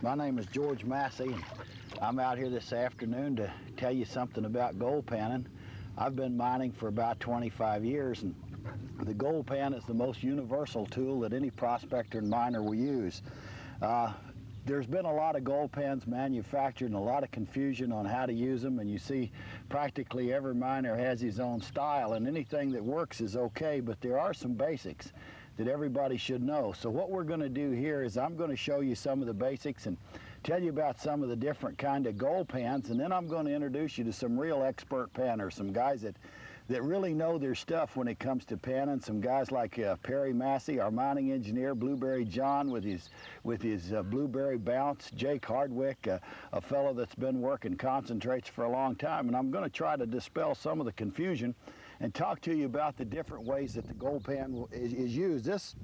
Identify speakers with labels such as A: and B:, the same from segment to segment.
A: My name is George Massey, and I'm out here this afternoon to tell you something about gold panning. I've been mining for about 25 years, and the gold pan is the most universal tool that any prospector and miner will use. There's been a lot of gold pans manufactured and a lot of confusion on how to use them, and you see practically every miner has his own style, and anything that works is okay, but there are some basics that everybody should know. So what we're going to do here is I'm going to show you some of the basics and tell you about some of the different kind of gold pans, and then I'm going to introduce you to some real expert panners, some guys that really know their stuff when it comes to panning. Some guys like Perry Massey, our mining engineer, Blueberry John with his Blueberry Bounce, Jake Hardwick, a fellow that's been working concentrates for a long time, and I'm going to try to dispel some of the confusion and talk to you about the different ways that the gold pan is used. This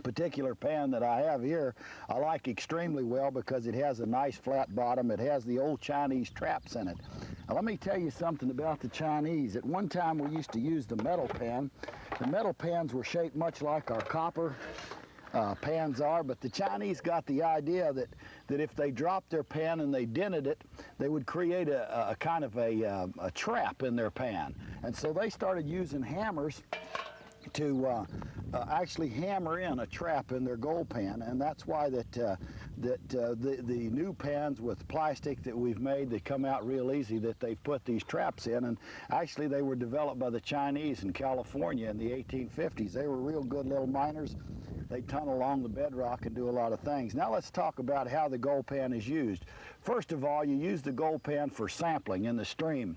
A: particular pan that I have here I like extremely well because it has a nice flat bottom. It has the old Chinese traps in it. Now, let me tell you something about the Chinese. At one time we used to use the metal pan. The metal pans were shaped much like our copper pans are, but the Chinese got the idea that if they dropped their pan and they dented it, they would create a kind of a trap in their pan. And so they started using hammers to actually hammer in a trap in their gold pan, and that's why the new pans with plastic that we've made, they come out real easy, that they've put these traps in. And actually they were developed by the Chinese in California in the 1850s. They were real good little miners. They tunnel along the bedrock and do a lot of things. Now let's talk about how the gold pan is used. First of all, you use the gold pan for sampling in the stream.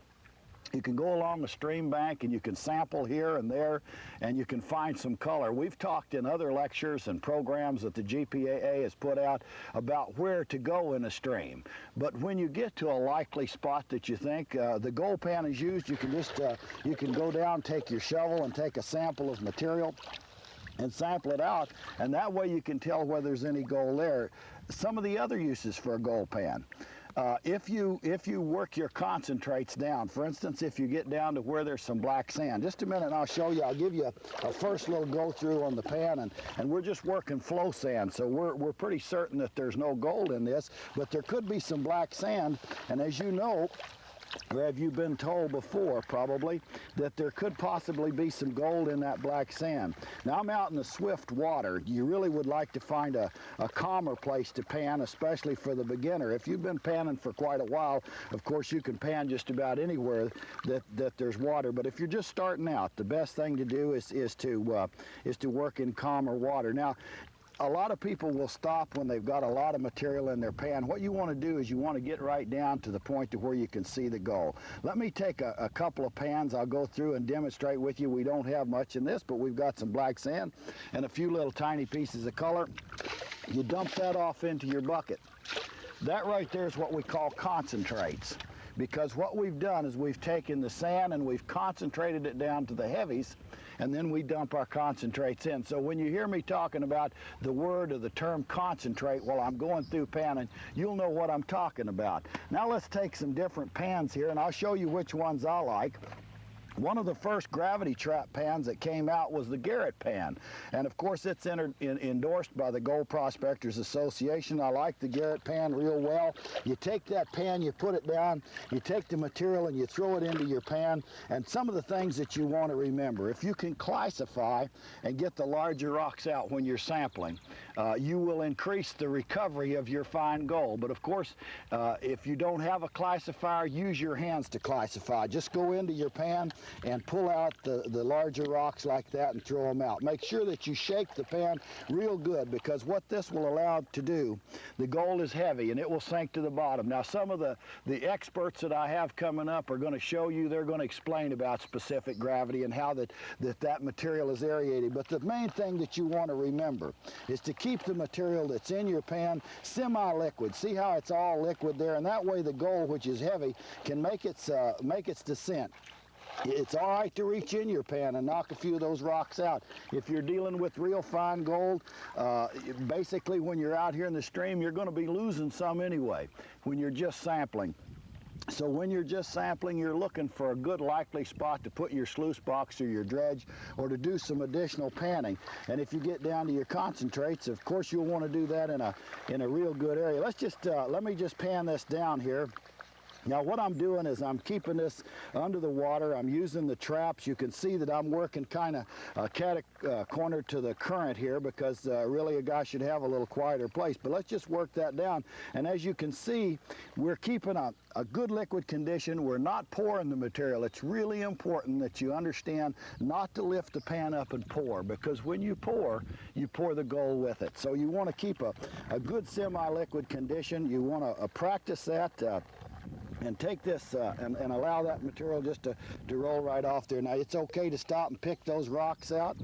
A: You can go along the stream bank and you can sample here and there, and you can find some color. We've talked in other lectures and programs that the GPAA has put out about where to go in a stream. But when you get to a likely spot that you think the gold pan is used, you can just you can go down, take your shovel and take a sample of material and sample it out, and that way you can tell whether there's any gold there. Some of the other uses for a gold pan. If you work your concentrates down, for instance, if you get down to where there's some black sand, just a minute and I'll show you. I'll give you a first little go through on the pan, and we're just working flow sand, so we're pretty certain that there's no gold in this, but there could be some black sand, and as you know, or have you been told before, probably, that there could possibly be some gold in that black sand. Now, I'm out in the swift water. You really would like to find a calmer place to pan, especially for the beginner. If you've been panning for quite a while, of course, you can pan just about anywhere that there's water. But if you're just starting out, the best thing to do is to work in calmer water. Now, a lot of people will stop when they've got a lot of material in their pan. What you want to do is you want to get right down to the point to where you can see the gold. Let me take a couple of pans. I'll go through and demonstrate with you. We don't have much in this, but we've got some black sand and a few little tiny pieces of color. You dump that off into your bucket. That right there is what we call concentrates, because what we've done is we've taken the sand and we've concentrated it down to the heavies, and then we dump our concentrates in. So when you hear me talking about the word or the term concentrate while I'm going through panning, you'll know what I'm talking about. Now let's take some different pans here, and I'll show you which ones I like. One of the first gravity trap pans that came out was the Garrett pan, and of course it's endorsed by the Gold Prospectors Association. I like the Garrett pan real well. You take that pan, you put it down, you take the material and you throw it into your pan, and some of the things that you want to remember. If you can classify and get the larger rocks out when you're sampling, you will increase the recovery of your fine gold. But of course, if you don't have a classifier, use your hands to classify. Just go into your pan and pull out the larger rocks like that and throw them out. Make sure that you shake the pan real good, because what this will allow it to do, the gold is heavy and it will sink to the bottom. Now, some of the experts that I have coming up are going to show you, they're going to explain about specific gravity and how that material is aerated. But the main thing that you want to remember is to keep the material that's in your pan semi-liquid. See how it's all liquid there, and that way the gold, which is heavy, can make its descent. It's all right to reach in your pan and knock a few of those rocks out. If you're dealing with real fine gold, basically when you're out here in the stream, you're going to be losing some anyway when you're just sampling. So when you're just sampling, you're looking for a good likely spot to put your sluice box or your dredge, or to do some additional panning. And if you get down to your concentrates, of course you'll want to do that in a real good area. Let me just pan this down here. Now what I'm doing is I'm keeping this under the water. I'm using the traps. You can see that I'm working kind of corner to the current here, because really a guy should have a little quieter place. But let's just work that down. And as you can see, we're keeping a good liquid condition. We're not pouring the material. It's really important that you understand not to lift the pan up and pour, because when you pour the gold with it. So you want to keep a good semi-liquid condition. You want to practice that. And take this and allow that material just to roll right off there. Now it's okay to stop and pick those rocks out,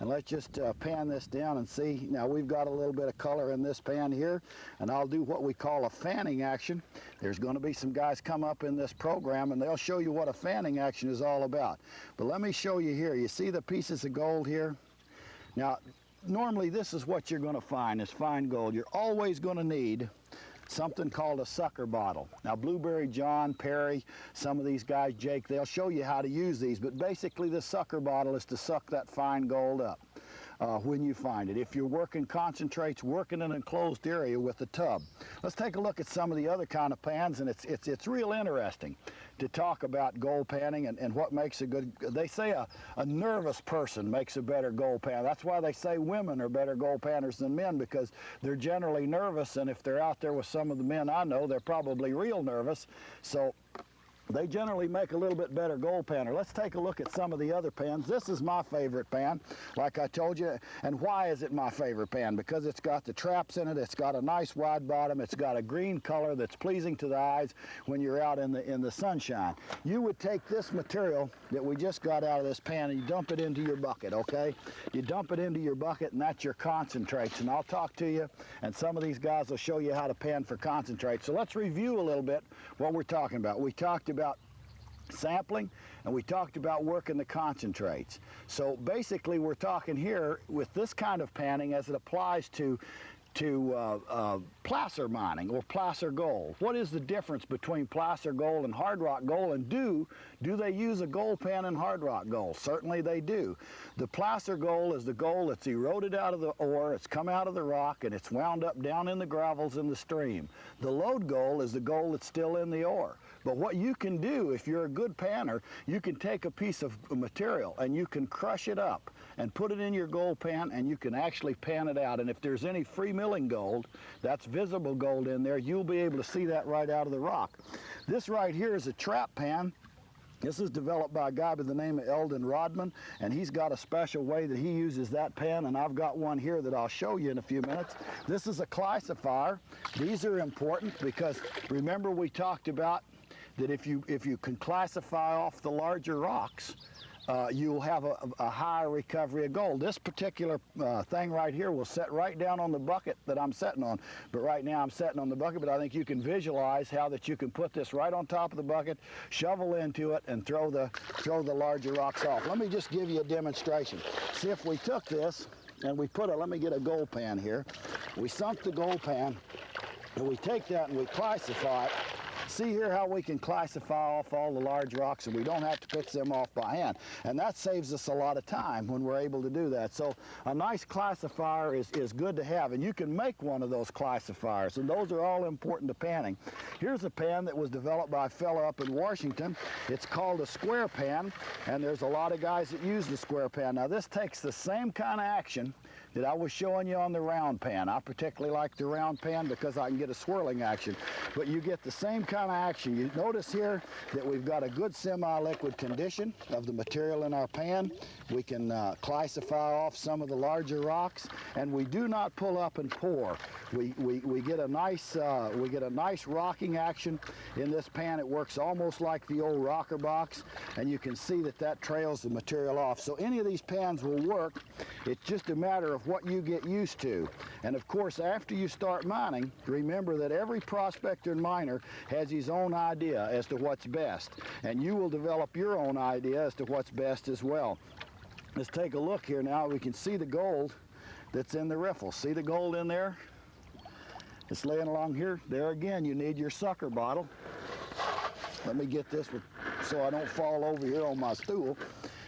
A: and let's just pan this down and see. Now we've got a little bit of color in this pan here, and I'll do what we call a fanning action. There's going to be some guys come up in this program and they'll show you what a fanning action is all about. But let me show you here. You see the pieces of gold here? Now normally this is what you're going to find, is fine gold. You're always going to need something called a sucker bottle. Now Blueberry John, Perry, some of these guys, Jake, they'll show you how to use these, but basically the sucker bottle is to suck that fine gold up when you find it. If you're working concentrates, working in an enclosed area with a tub. Let's take a look at some of the other kind of pans, and it's real interesting to talk about gold panning and what makes a good. They say a nervous person makes a better gold pan. That's why they say women are better gold panners than men, because they're generally nervous, and if they're out there with some of the men I know, they're probably real nervous. So they generally make a little bit better gold panner. Let's take a look at some of the other pans. This is my favorite pan, like I told you. And why is it my favorite pan? Because it's got the traps in it, it's got a nice wide bottom, it's got a green color that's pleasing to the eyes when you're out in the sunshine. You would take this material that we just got out of this pan and you dump it into your bucket, okay? You dump it into your bucket, and that's your concentrates. And I'll talk to you, and some of these guys will show you how to pan for concentrates. So let's review a little bit what we're talking about. We talked about sampling, and we talked about working the concentrates. So basically we're talking here with this kind of panning as it applies to placer mining or placer gold. What is the difference between placer gold and hard rock gold, and do they use a gold pan in hard rock gold? Certainly they do. The placer gold is the gold that's eroded out of the ore, it's come out of the rock, and it's wound up down in the gravels in the stream. The lode gold is the gold that's still in the ore. But what you can do, if you're a good panner, you can take a piece of material and you can crush it up and put it in your gold pan, and you can actually pan it out. And if there's any free milling gold, that's visible gold in there, you'll be able to see that right out of the rock. This right here is a trap pan. This is developed by a guy by the name of Eldon Rodman, and he's got a special way that he uses that pan, and I've got one here that I'll show you in a few minutes. This is a classifier. These are important because remember we talked about that if you can classify off the larger rocks, you'll have a higher recovery of gold. This particular thing right here will set right down on the bucket that I'm setting on. But right now I'm setting on the bucket, but I think you can visualize how that you can put this right on top of the bucket, shovel into it, and throw the larger rocks off. Let me just give you a demonstration. See, if we took this and we put let me get a gold pan here. We sunk the gold pan, and we take that and we classify it. See here how we can classify off all the large rocks, and we don't have to pick them off by hand. And that saves us a lot of time when we're able to do that. So a nice classifier is good to have, and you can make one of those classifiers, and those are all important to panning. Here's a pan that was developed by a fellow up in Washington. It's called a square pan, and there's a lot of guys that use the square pan. Now this takes the same kind of action that I was showing you on the round pan. I particularly like the round pan because I can get a swirling action, but you get the same kind of action. You notice here that we've got a good semi-liquid condition of the material in our pan. We can classify off some of the larger rocks, and we do not pull up and pour. We get a nice rocking action in this pan. It works almost like the old rocker box, and you can see that trails the material off. So any of these pans will work. It's just a matter of what you get used to. And of course, after you start mining, remember that every prospector and miner has his own idea as to what's best, and you will develop your own idea as to what's best as well. Let's take a look here now. We can see the gold that's in the riffle. See the gold in there? It's laying along here. There again, you need your sucker bottle. Let me get this so I don't fall over here on my stool.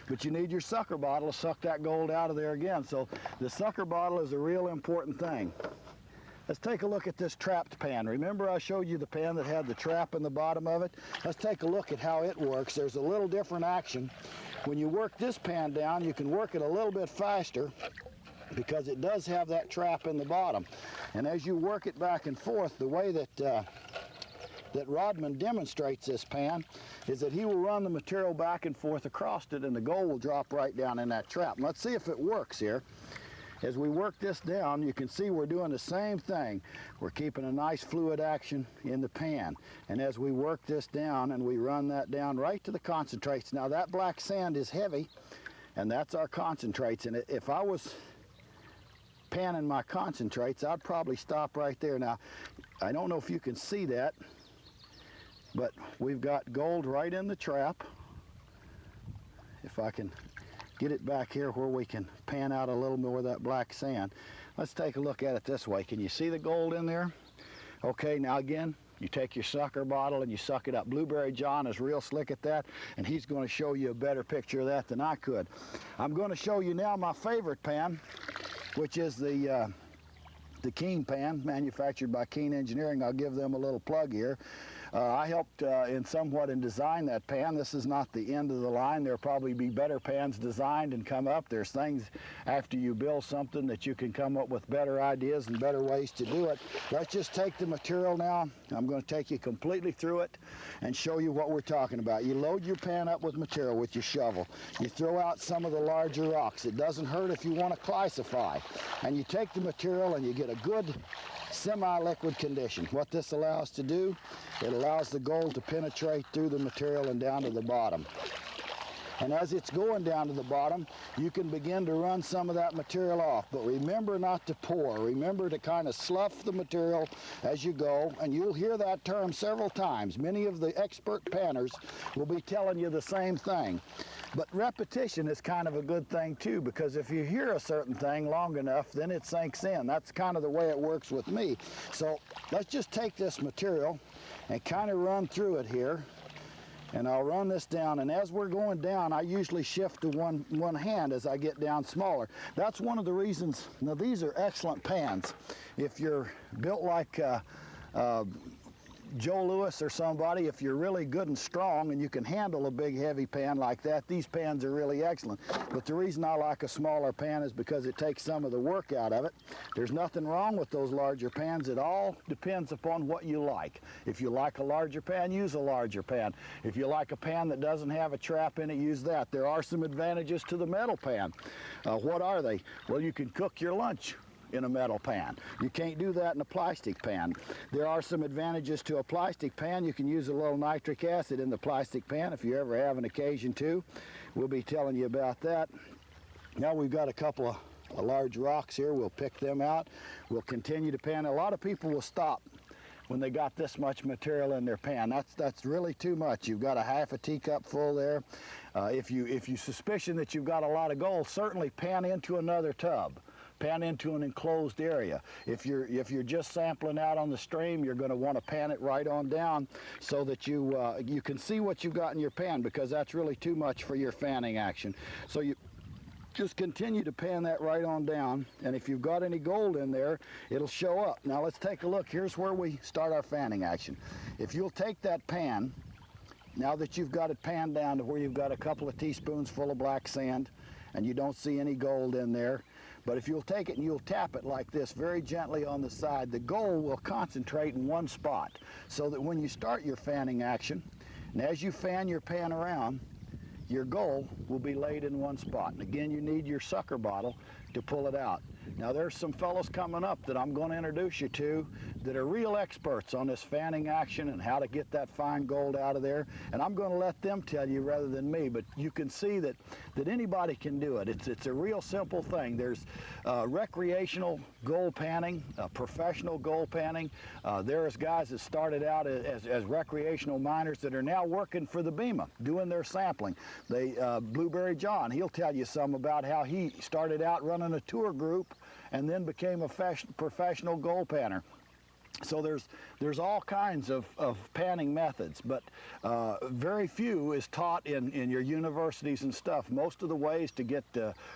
A: But you need your sucker bottle to suck that gold out of there again. So the sucker bottle is a real important thing. Let's take a look at this trapped pan. Remember I showed you the pan that had the trap in the bottom of it? Let's take a look at how it works. There's a little different action. When you work this pan down, you can work it a little bit faster because it does have that trap in the bottom. And as you work it back and forth, the way that Rodman demonstrates this pan is that he will run the material back and forth across it, and the gold will drop right down in that trap. And let's see if it works here. As we work this down, you can see we're doing the same thing. We're keeping a nice fluid action in the pan. And as we work this down and we run that down right to the concentrates. Now that black sand is heavy, and that's our concentrates. And if I was panning my concentrates, I'd probably stop right there. Now, I don't know if you can see that, but we've got gold right in the trap. If I can get it back here where we can pan out a little more of that black sand. Let's take a look at it this way. Can you see the gold in there? Okay, now again, you take your sucker bottle and you suck it up. Blueberry John is real slick at that, and he's going to show you a better picture of that than I could. I'm going to show you now my favorite pan, which is the Keene pan, manufactured by Keene Engineering. I'll give them a little plug here. I helped somewhat in design that pan. This is not the end of the line. There'll probably be better pans designed and come up. There's things after you build something that you can come up with better ideas and better ways to do it. Let's just take the material now. I'm going to take you completely through it and show you what we're talking about. You load your pan up with material with your shovel. You throw out some of the larger rocks. It doesn't hurt if you want to classify. And you take the material and you get a good semi-liquid condition. What this allows to do, it allows the gold to penetrate through the material and down to the bottom. And as it's going down to the bottom, you can begin to run some of that material off. But remember not to pour. Remember to kind of slough the material as you go. And you'll hear that term several times. Many of the expert panners will be telling you the same thing. But repetition is kind of a good thing too, because if you hear a certain thing long enough, then it sinks in. That's kind of the way it works with me. So let's just take this material and kind of run through it here. And I'll run this down, and as we're going down, I usually shift to one hand as I get down smaller. That's one of the reasons. Now these are excellent pans. If you're built like Joe Louis or somebody, if you're really good and strong and you can handle a big heavy pan like that, these pans are really excellent. But the reason I like a smaller pan is because it takes some of the work out of it. There's nothing wrong with those larger pans. It all depends upon what you like. If you like a larger pan, use a larger pan. If you like a pan that doesn't have a trap in it, use that. There are some advantages to the metal pan. What are they? Well, you can cook your lunch in a metal pan. You can't do that in a plastic pan. There are some advantages to a plastic pan. You can use a little nitric acid in the plastic pan if you ever have an occasion to. We'll be telling you about that. Now we've got a couple of large rocks here. We'll pick them out. We'll continue to pan. A lot of people will stop when they got this much material in their pan. That's really too much. You've got a half a teacup full there. If you suspicion that you've got a lot of gold, certainly pan into another tub. Pan into an enclosed area. If you're just sampling out on the stream, you're going to want to pan it right on down so that you can see what you've got in your pan, because that's really too much for your fanning action. So you just continue to pan that right on down, and if you've got any gold in there, it'll show up. Now let's take a look. Here's where we start our fanning action. If you'll take that pan, now that you've got it panned down to where you've got a couple of teaspoons full of black sand and you don't see any gold in there, but if you'll take it and you'll tap it like this very gently on the side, the gold will concentrate in one spot, so that when you start your fanning action, and as you fan your pan around, your gold will be laid in one spot. And again, you need your sucker bottle to pull it out. Now there's some fellows coming up that I'm going to introduce you to that are real experts on this fanning action and how to get that fine gold out of there, and I'm going to let them tell you rather than me. But you can see that anybody can do it. It's a real simple thing. There's recreational gold panning, professional gold panning. There's guys that started out as recreational miners that are now working for the BEMA doing their sampling. Blueberry John, he'll tell you some about how he started out running a tour group and then became a professional gold panner. So there's all kinds of panning methods, but very few is taught in your universities and stuff. Most of the ways to get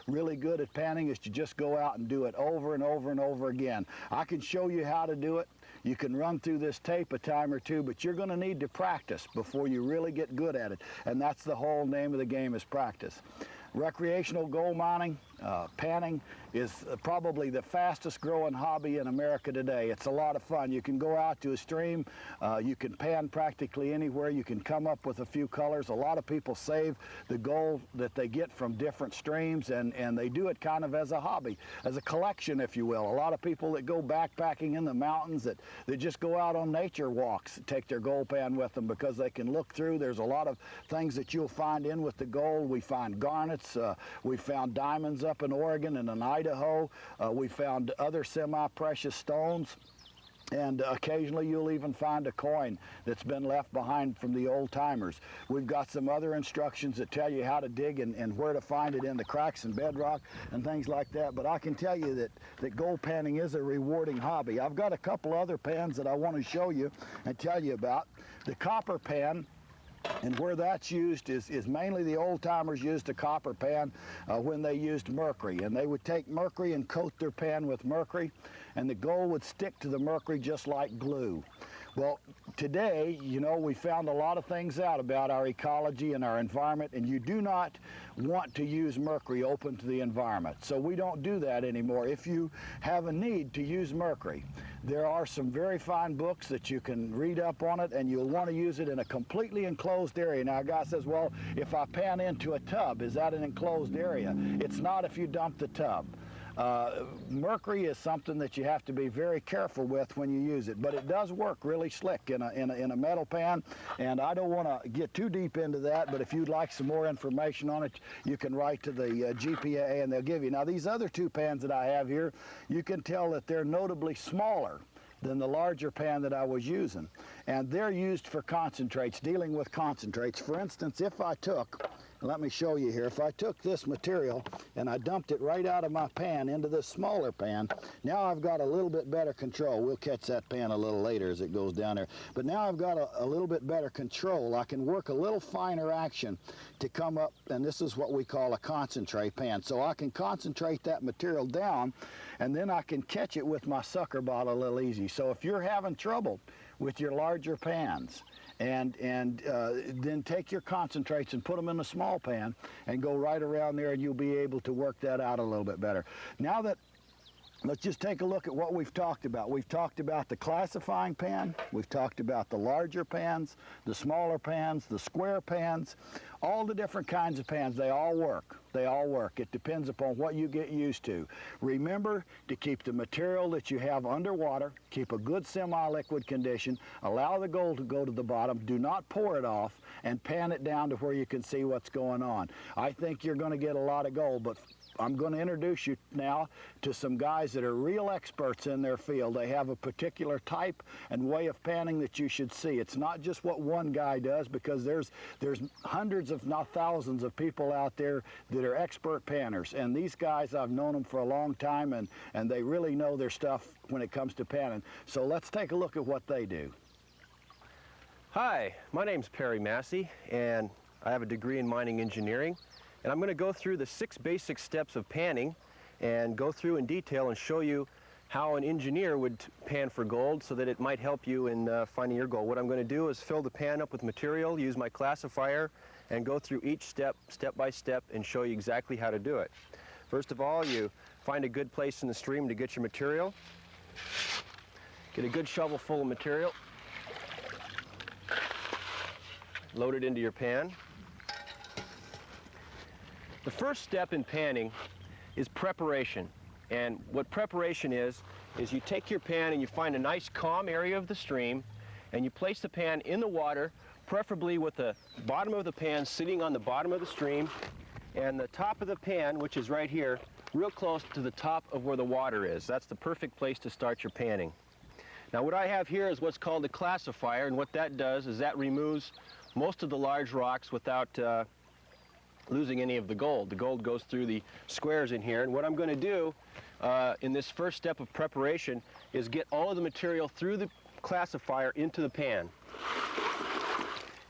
A: really good at panning is to just go out and do it over and over and over again. I can show you how to do it. You can run through this tape a time or two, but you're going to need to practice before you really get good at it. And that's the whole name of the game, is practice. Recreational gold mining, panning, is probably the fastest growing hobby in America today. It's a lot of fun. You can go out to a stream, you can pan practically anywhere, you can come up with a few colors. A lot of people save the gold that they get from different streams, and they do it kind of as a hobby, as a collection, if you will. A lot of people that go backpacking in the mountains, that just go out on nature walks, take their gold pan with them because they can look through. There's a lot of things that you'll find in with the gold. We find garnets, we found diamonds up in Oregon and in Idaho. We found other semi-precious stones. And occasionally you'll even find a coin that's been left behind from the old timers. We've got some other instructions that tell you how to dig and where to find it in the cracks and bedrock and things like that. But I can tell you that gold panning is a rewarding hobby. I've got a couple other pans that I want to show you and tell you about. The copper pan, and where that's used is mainly the old timers used a copper pan when they used mercury, and they would take mercury and coat their pan with mercury, and the gold would stick to the mercury just like glue. Well, today, you know, we found a lot of things out about our ecology and our environment, and you do not want to use mercury open to the environment. So we don't do that anymore. If you have a need to use mercury, there are some very fine books that you can read up on it, and you'll want to use it in a completely enclosed area. Now, a guy says, well, if I pan into a tub, is that an enclosed area? It's not if you dump the tub. Mercury is something that you have to be very careful with when you use it, but it does work really slick in a metal pan, and I don't want to get too deep into that, but if you'd like some more information on it, you can write to the GPA and they'll give you. Now, these other two pans that I have here, you can tell that they're notably smaller than the larger pan that I was using, and they're used for concentrates, dealing with concentrates. For instance, if I took, let me show you here, if I took this material and I dumped it right out of my pan into this smaller pan, now I've got a little bit better control. We'll catch that pan a little later as it goes down there. But now I've got a little bit better control. I can work a little finer action to come up, and this is what we call a concentrate pan. So I can concentrate that material down, and then I can catch it with my sucker bottle a little easy. So if you're having trouble with your larger pans, and then take your concentrates and put them in a small pan and go right around there, and you'll be able to work that out a little bit better. Now that, let's just take a look at what we've talked about. We've talked about the classifying pan, we've talked about the larger pans, the smaller pans, the square pans, all the different kinds of pans. They all work. They all work. It depends upon what you get used to. Remember to keep the material that you have underwater, keep a good semi-liquid condition, allow the gold to go to the bottom, do not pour it off, and pan it down to where you can see what's going on. I think you're going to get a lot of gold, but I'm going to introduce you now to some guys that are real experts in their field. They have a particular type and way of panning that you should see. It's not just what one guy does, because there's hundreds, if not thousands, of people out there that are expert panners. And these guys, I've known them for a long time, and they really know their stuff when it comes to panning. So let's take a look at what they do.
B: Hi, my name's Perry Massey, and I have a degree in mining engineering. And I'm going to go through the 6 basic steps of panning and go through in detail and show you how an engineer would pan for gold so that it might help you in finding your gold. What I'm going to do is fill the pan up with material, use my classifier, and go through each step, step by step, and show you exactly how to do it. First of all, you find a good place in the stream to get your material. Get a good shovel full of material. Load it into your pan. The first step in panning is preparation. And what preparation is you take your pan and you find a nice calm area of the stream, and you place the pan in the water, preferably with the bottom of the pan sitting on the bottom of the stream, and the top of the pan, which is right here, real close to the top of where the water is. That's the perfect place to start your panning. Now, what I have here is what's called a classifier, and what that does is that removes most of the large rocks without losing any of the gold. The gold goes through the squares in here, and what I'm going to do in this first step of preparation is get all of the material through the classifier into the pan.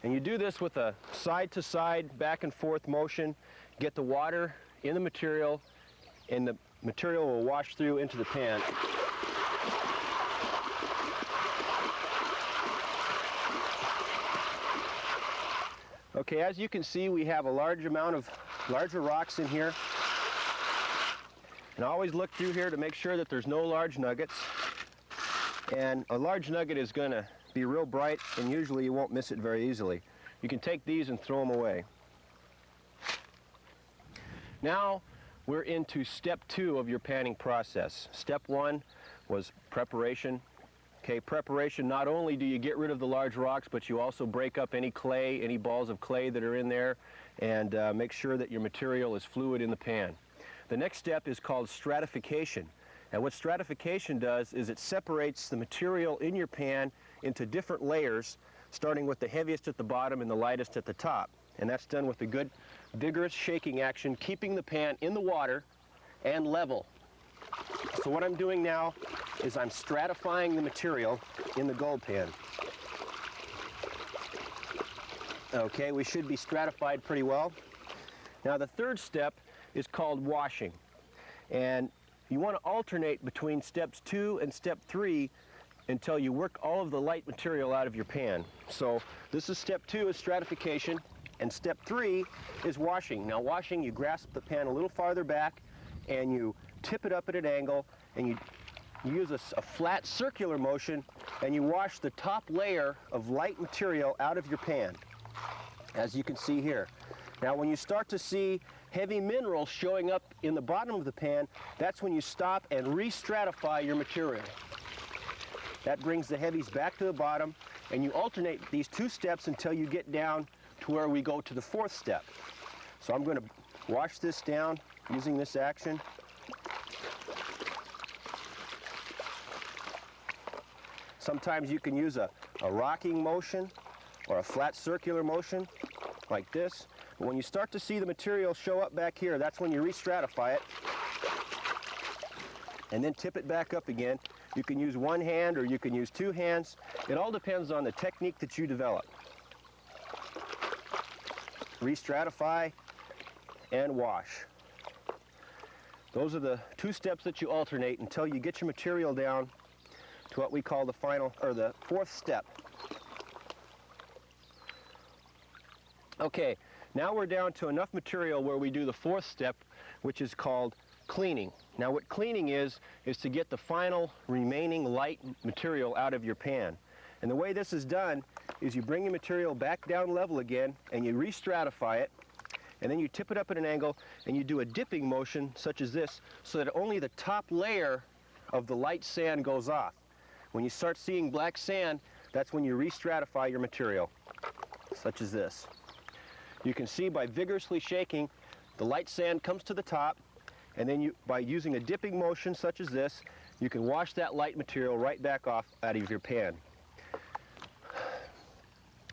B: And you do this with a side-to-side, back-and-forth motion. Get the water in the material, and the material will wash through into the pan. Okay, as you can see, we have a large amount of larger rocks in here. And I always look through here to make sure that there's no large nuggets. And a large nugget is going to be real bright, and usually you won't miss it very easily. You can take these and throw them away. Now we're into step 2 of your panning process. Step 1 was preparation. Okay, preparation, not only do you get rid of the large rocks, but you also break up any clay, any balls of clay that are in there, and make sure that your material is fluid in the pan. The next step is called stratification. And what stratification does is it separates the material in your pan into different layers, starting with the heaviest at the bottom and the lightest at the top. And that's done with a good, vigorous shaking action, keeping the pan in the water and level. So what I'm doing now is I'm stratifying the material in the gold pan. Okay, we should be stratified pretty well. Now the third step is called washing. And you want to alternate between steps 2 and step 3 until you work all of the light material out of your pan. So this is step 2 is stratification, and step 3 is washing. Now washing, you grasp the pan a little farther back and you tip it up at an angle, and you use a flat circular motion, and you wash the top layer of light material out of your pan, as you can see here. Now when you start to see heavy minerals showing up in the bottom of the pan, that's when you stop and re-stratify your material. That brings the heavies back to the bottom, and you alternate these 2 steps until you get down to where we go to the 4th step. So I'm going to wash this down using this action. Sometimes you can use a rocking motion or a flat circular motion like this. But when you start to see the material show up back here, that's when you re-stratify it and then tip it back up again. You can use one hand or you can use 2 hands. It all depends on the technique that you develop. Re-stratify and wash. Those are the 2 steps that you alternate until you get your material down to what we call the final, or the 4th step. Okay, now we're down to enough material where we do the 4th step, which is called cleaning. Now what cleaning is to get the final remaining light material out of your pan. And the way this is done is you bring your material back down level again, and you re-stratify it, and then you tip it up at an angle, and you do a dipping motion such as this, so that only the top layer of the light sand goes off. When you start seeing black sand, that's when you re-stratify your material, such as this. You can see by vigorously shaking, the light sand comes to the top, and then by using a dipping motion such as this, you can wash that light material right back off out of your pan.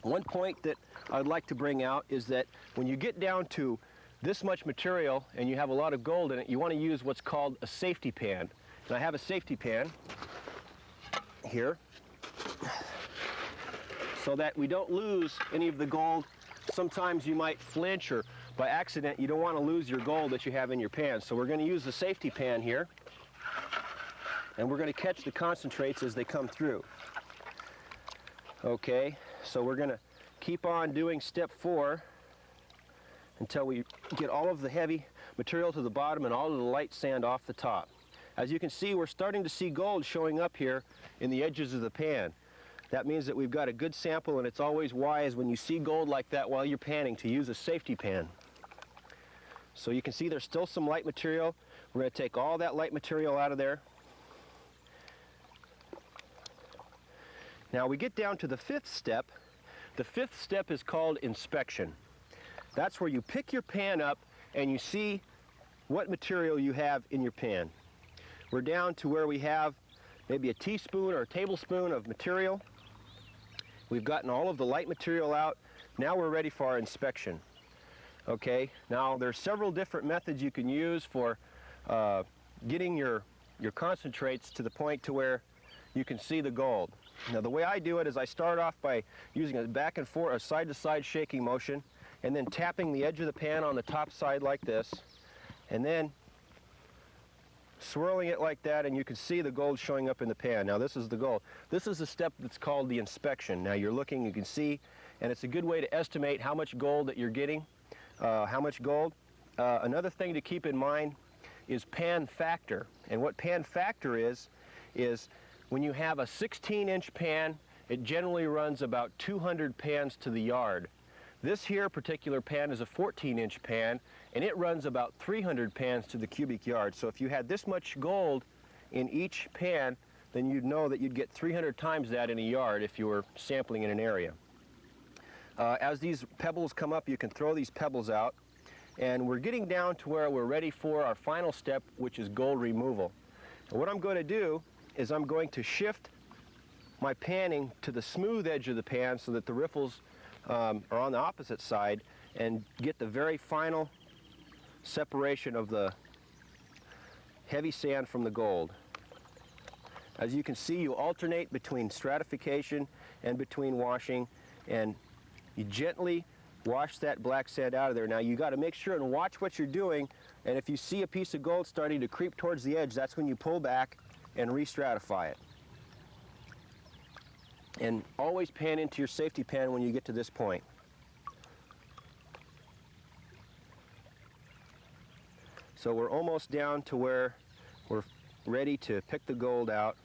B: One point that I'd like to bring out is that when you get down to this much material and you have a lot of gold in it, you want to use what's called a safety pan. And I have a safety pan here so that we don't lose any of the gold. Sometimes you might flinch, or by accident you don't want to lose your gold that you have in your pan. So we're going to use the safety pan here, and we're going to catch the concentrates as they come through. Okay, so we're going to keep on doing step 4 until we get all of the heavy material to the bottom and all of the light sand off the top. As you can see, we're starting to see gold showing up here in the edges of the pan. That means that we've got a good sample, and it's always wise when you see gold like that while you're panning to use a safety pan. So you can see there's still some light material. We're going to take all that light material out of there. Now we get down to the 5th step. The 5th step is called inspection. That's where you pick your pan up and you see what material you have in your pan. We're down to where we have maybe a teaspoon or a tablespoon of material. We've gotten all of the light material out. Now we're ready for our inspection. Okay, now there's several different methods you can use for getting your your concentrates to the point to where you can see the gold. Now the way I do it is I start off by using a back and forth, a side-to-side shaking motion, and then tapping the edge of the pan on the top side like this, and then swirling it like that, and you can see the gold showing up in the pan. Now this is the gold. This is the step that's called the inspection. Now you're looking, you can see, and it's a good way to estimate how much gold that you're getting, how much gold. Another thing to keep in mind is pan factor. And what pan factor is when you have a 16-inch pan, it generally runs about 200 pans to the yard. This here particular pan is a 14-inch pan, and it runs about 300 pans to the cubic yard. So if you had this much gold in each pan, then you'd know that you'd get 300 times that in a yard if you were sampling in an area. As these pebbles come up, you can throw these pebbles out, and we're getting down to where we're ready for our final step, which is gold removal. And what I'm going to do is I'm going to shift my panning to the smooth edge of the pan so that the riffles are on the opposite side, and get the very final separation of the heavy sand from the gold. As you can see, you alternate between stratification and between washing, and you gently wash that black sand out of there. Now you got to make sure and watch what you're doing, and if you see a piece of gold starting to creep towards the edge, that's when you pull back and re-stratify it. And always pan into your safety pan when you get to this point. So we're almost down to where we're ready to pick the gold out.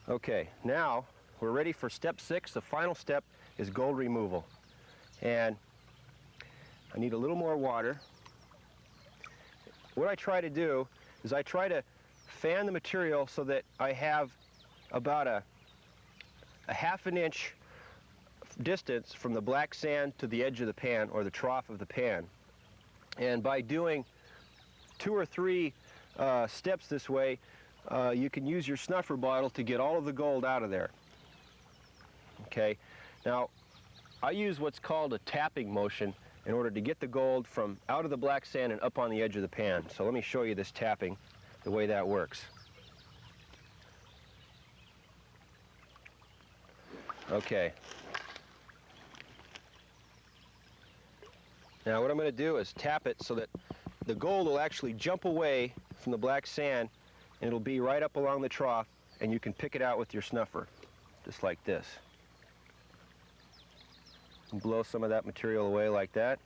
B: Okay, now we're ready for step 6. The final step is gold removal. And I need a little more water. What I try to do is I try to fan the material so that I have about a half an inch distance from the black sand to the edge of the pan, or the trough of the pan. And by doing 2 or 3 steps this way, you can use your snuffer bottle to get all of the gold out of there. Okay, now I use what's called a tapping motion in order to get the gold from out of the black sand and up on the edge of the pan. So let me show you this tapping, the way that works. Okay. Now what I'm going to do is tap it so that the gold will actually jump away from the black sand, and it'll be right up along the trough, and you can pick it out with your snuffer, just like this. And blow some of that material away like that.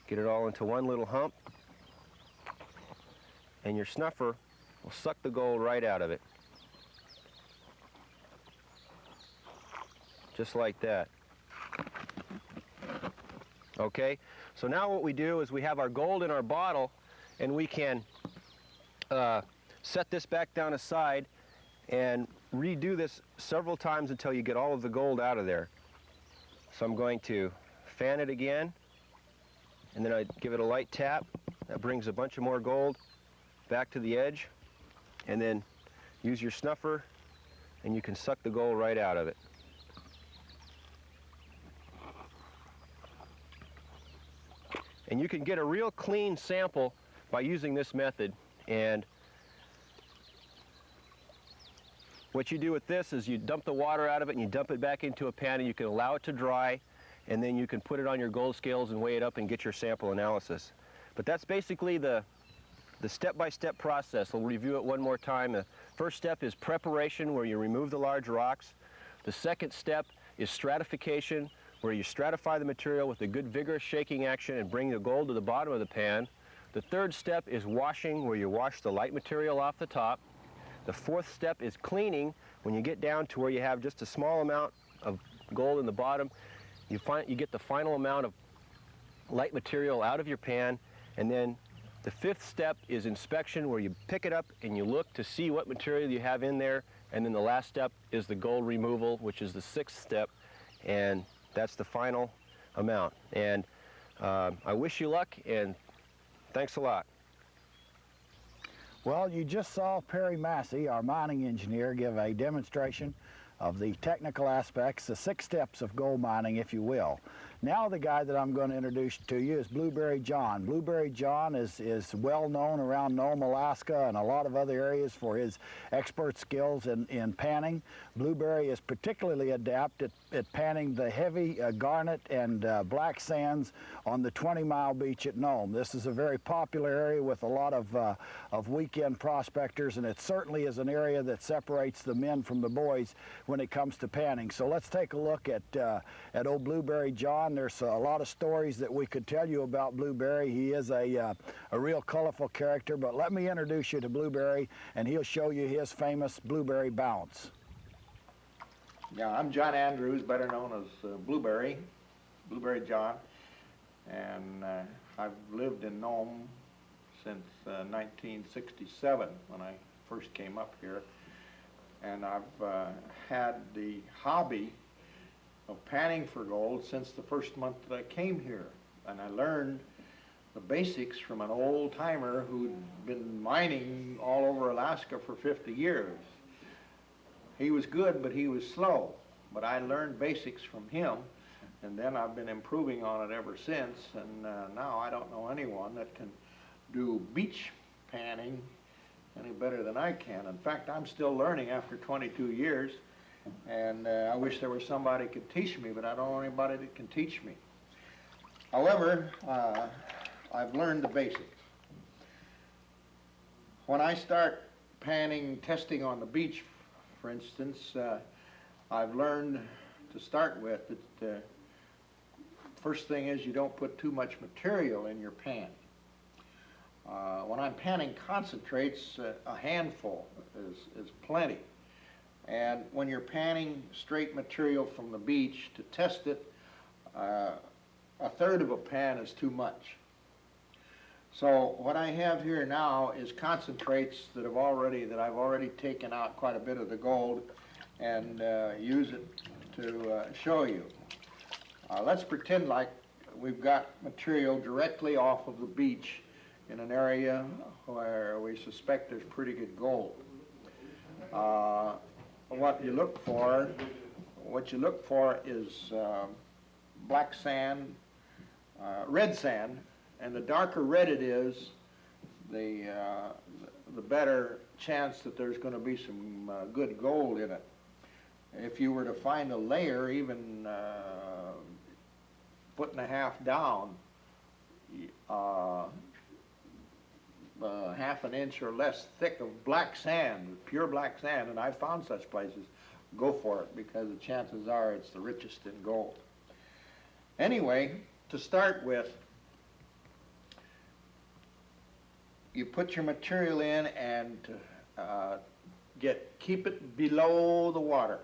B: Get it all into one little hump, and your snuffer will suck the gold right out of it. Just like that. Okay, so now what we do is we have our gold in our bottle, and we can set this back down aside and redo this several times until you get all of the gold out of there. So I'm going to fan it again, and then I give it a light tap. That brings a bunch of more gold back to the edge, and then use your snuffer, and you can suck the gold right out of it. And you can get a real clean sample by using this method. And what you do with this is you dump the water out of it and you dump it back into a pan, and you can allow it to dry, and then you can put it on your gold scales and weigh it up and get your sample analysis. But that's basically the step-by-step process. We'll review it one more time. The first step is preparation, where you remove the large rocks. The second step is stratification, where you stratify the material with a good vigorous shaking action and bring the gold to the bottom of the pan. The third step is washing, where you wash the light material off the top. The fourth step is cleaning. When you get down to where you have just a small amount of gold in the bottom, you get the final amount of light material out of your pan. And then the fifth step is inspection, where you pick it up and you look to see what material you have in there. And then the last step is the gold removal, which is the sixth step, and that's the final amount. And I wish you luck, and thanks a lot.
A: Well, you just saw Perry Massey, our mining engineer, give a demonstration of the technical aspects, the 6 steps of gold mining, if you will. Now the guy that I'm going to introduce to you is Blueberry John. Blueberry John is well known around Nome, Alaska and a lot of other areas for his expert skills in panning. Blueberry is particularly adept at panning the heavy garnet and black sands on the 20-mile beach at Nome. This is a very popular area with a lot of weekend prospectors, and it certainly is an area that separates the men from the boys when it comes to panning. So let's take a look at old Blueberry John. There's a lot of stories that we could tell you about Blueberry. He is a real colorful character, but let me introduce you to Blueberry, and he'll show you his famous Blueberry bounce.
C: Yeah, I'm John Andrews, better known as Blueberry John, and I've lived in Nome since 1967 when I first came up here, and I've had the hobby of panning for gold since the first month that I came here, and I learned the basics from an old-timer who'd been mining all over Alaska for 50 years. He was good, but he was slow, but I learned basics from him, and then I've been improving on it ever since, and now I don't know anyone that can do beach panning any better than I can. In fact, I'm still learning after 22 years, and I wish there was somebody who could teach me, but I don't know anybody that can teach me. However, I've learned the basics. When I start panning, testing on the beach, for instance, I've learned to start with that first thing is you don't put too much material in your pan. When I'm panning concentrates, a handful is plenty. And when you're panning straight material from the beach to test it, a third of a pan is too much. So what I have here now is concentrates that I've already taken out quite a bit of the gold and use it to show you. Let's pretend like we've got material directly off of the beach in an area where we suspect there's pretty good gold. What you look for is black sand, red sand, and the darker red it is, the better chance that there's going to be some good gold in it. If you were to find a layer even foot and a half down, half an inch or less thick of black sand, pure black sand, and I've found such places, go for it, because the chances are it's the richest in gold. Anyway, to start with, you put your material in and keep it below the water,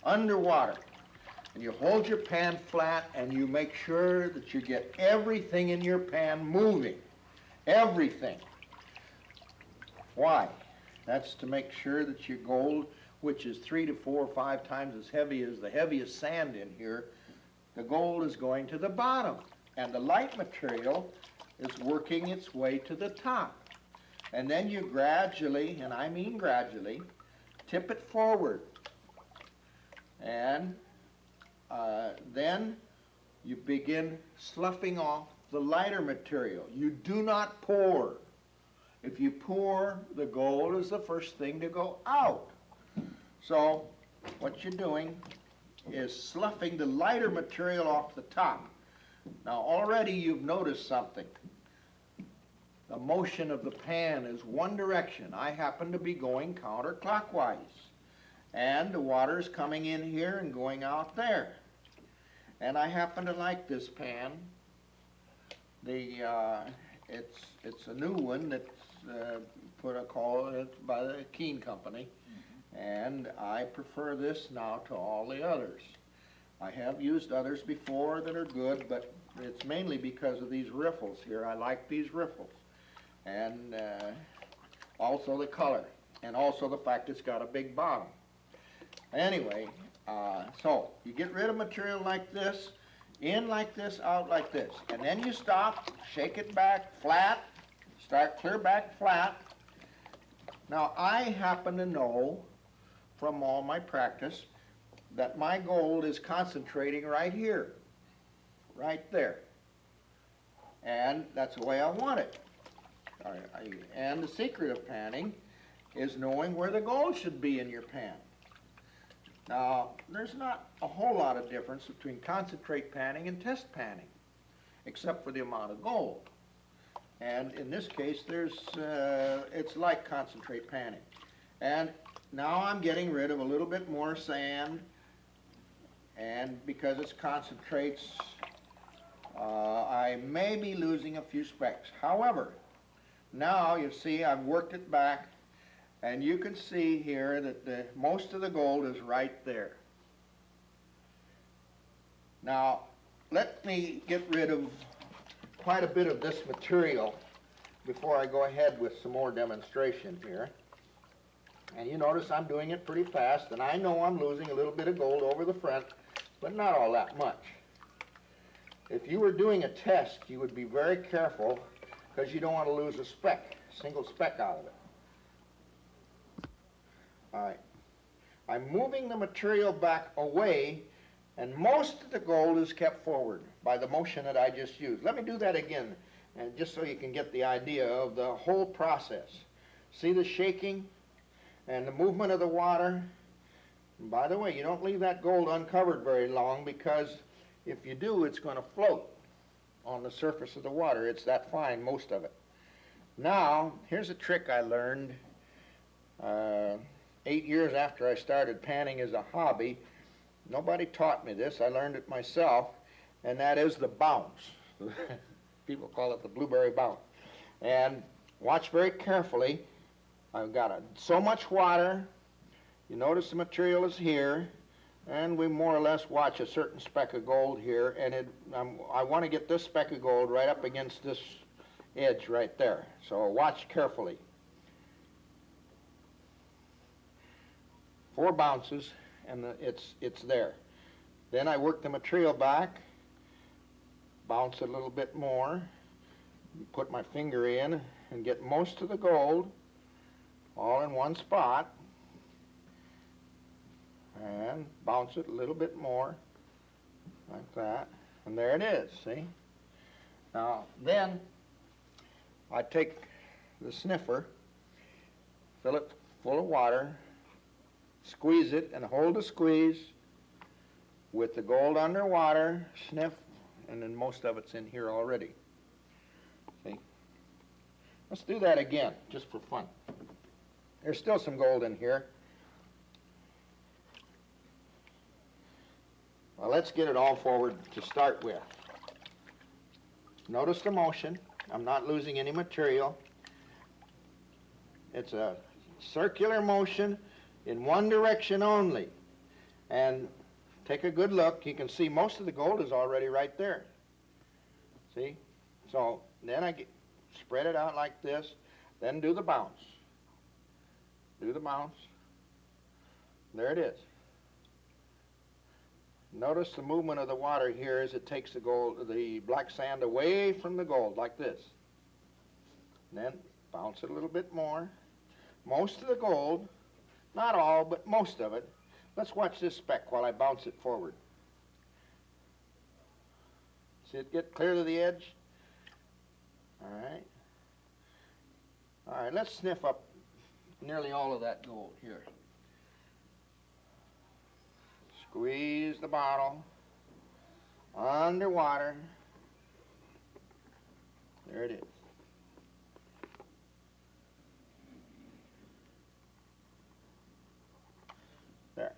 C: underwater, and you hold your pan flat and you make sure that you get everything in your pan moving. Everything. Why? That's to make sure that your gold, which is 3 to 4 or 5 times as heavy as the heaviest sand in here, the gold is going to the bottom, and the light material is working its way to the top. And then you gradually, and I mean gradually, tip it forward. And then you begin sloughing off the lighter material. You do not pour. If you pour, the gold is the first thing to go out. So what you're doing is sloughing the lighter material off the top. Now already you've noticed something. The motion of the pan is one direction. I happen to be going counterclockwise. And the water is coming in here and going out there. And I happen to like this pan. It's a new one that's call it by the Keene Company, and I prefer this now to all the others. I have used others before that are good, but it's mainly because of these riffles here. I like these riffles, and also the color, and also the fact it's got a big bottom. Anyway, so you get rid of material like this, in like this, out like this. And then you stop, shake it back flat, start clear back flat. Now I happen to know from all my practice that my gold is concentrating right here. right there. And that's the way I want it. And the secret of panning is knowing where the gold should be in your pan. Now, there's not a whole lot of difference between concentrate panning and test panning, except for the amount of gold. And in this case, it's like concentrate panning. And now I'm getting rid of a little bit more sand, and because it's concentrates, I may be losing a few specks. However, now you see I've worked it back, and you can see here that most of the gold is right there. Now, let me get rid of quite a bit of this material before I go ahead with some more demonstration here. And you notice I'm doing it pretty fast, and I know I'm losing a little bit of gold over the front, but not all that much. If you were doing a test, you would be very careful because you don't want to lose a speck, a single speck out of it. All right. I'm moving the material back away, and most of the gold is kept forward by the motion that I just used. Let me do that again, and just so you can get the idea of the whole process. See the shaking and the movement of the water? And by the way, you don't leave that gold uncovered very long, because if you do, it's going to float on the surface of the water. It's that fine, most of it. Now, here's a trick I learned 8 years after I started panning as a hobby. Nobody taught me this. I learned it myself, and that is the bounce. People call it the blueberry bounce. And watch very carefully. I've got so much water. You notice the material is here, and we more or less watch a certain speck of gold here, and I want to get this speck of gold right up against this edge right there. So watch carefully. 4 bounces, and it's there. Then I work the material back, bounce it a little bit more, put my finger in, and get most of the gold all in one spot, and bounce it a little bit more, like that, and there it is, see? Now, then I take the sniffer, fill it full of water, squeeze it, and hold the squeeze with the gold underwater, sniff, and then most of it's in here already. See? Let's do that again, just for fun. There's still some gold in here. Well, let's get it all forward to start with. Notice the motion. I'm not losing any material. It's a circular motion in one direction only. And take a good look. You can see most of the gold is already right there. See? So then I spread it out like this, then do the bounce. Do the bounce. There it is. Notice the movement of the water here as it takes the black sand away from the gold, like this. And then bounce it a little bit more. Most of the gold, not all, but most of it. Let's watch this speck while I bounce it forward. See it get clear to the edge? All right. All right, let's sniff up nearly all of that gold here. Squeeze the bottle underwater. There it is. There.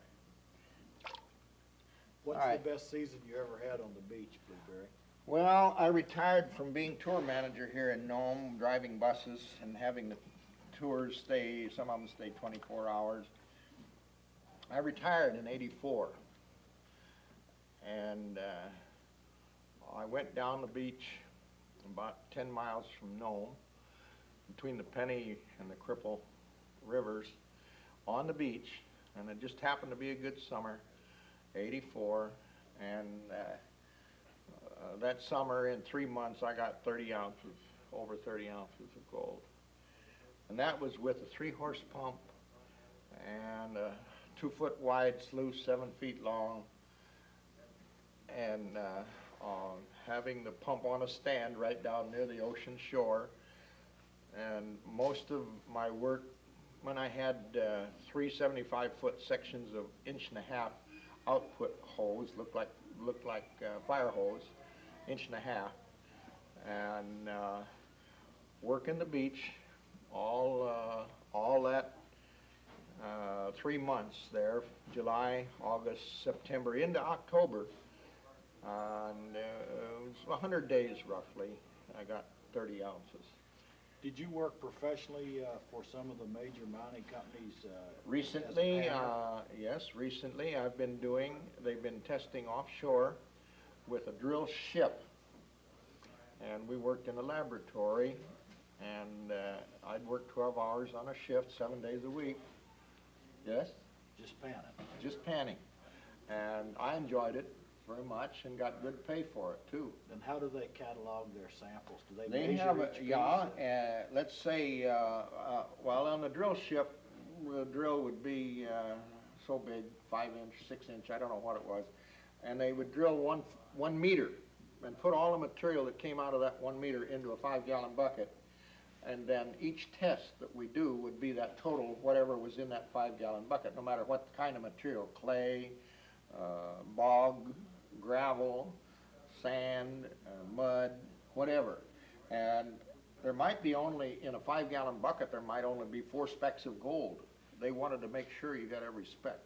A: What's
C: All right.
A: the best season you ever had on the beach, Blueberry?
C: Well, I retired from being tour manager here in Nome, driving buses and having the tours stay, some of them stay 24 hours. I retired in '84. And I went down the beach about 10 miles from Nome, between the Penny and the Cripple rivers, on the beach, and it just happened to be a good summer, '84, and that summer, in 3 months, I got over 30 ounces of gold. And that was with a 3-horse pump and a 2-foot wide sluice, 7 feet long, and having the pump on a stand right down near the ocean shore. And most of my work, when I had 375-foot sections of 1.5-inch output hose, looked like fire hose, 1.5 inch, and working the beach all that 3 months there, July, August, September, into October, and it was 100 days roughly. I got 30 ounces.
A: Did you work professionally for some of the major mining companies?
C: Recently, yes, recently they've been testing offshore with a drill ship, and we worked in a laboratory, and I'd work 12 hours on a shift, 7 days a week. Yes?
A: Just panning.
C: Just panning. And I enjoyed it very much and got good pay for it too.
A: And how do they catalog their samples? Do they
C: They
A: measure
C: have
A: each piece?
C: let's say, well, on the drill ship, the drill would be so big, 5-inch, 6-inch, I don't know what it was, and they would drill 1 meter and put all the material that came out of that 1 meter into a 5-gallon bucket, and then each test that we do would be that total, whatever was in that 5-gallon bucket, no matter what kind of material, clay, bog, gravel, sand, mud, whatever. And there might be only, in a 5-gallon bucket, there might only be 4 specks of gold. They wanted to make sure you got every speck.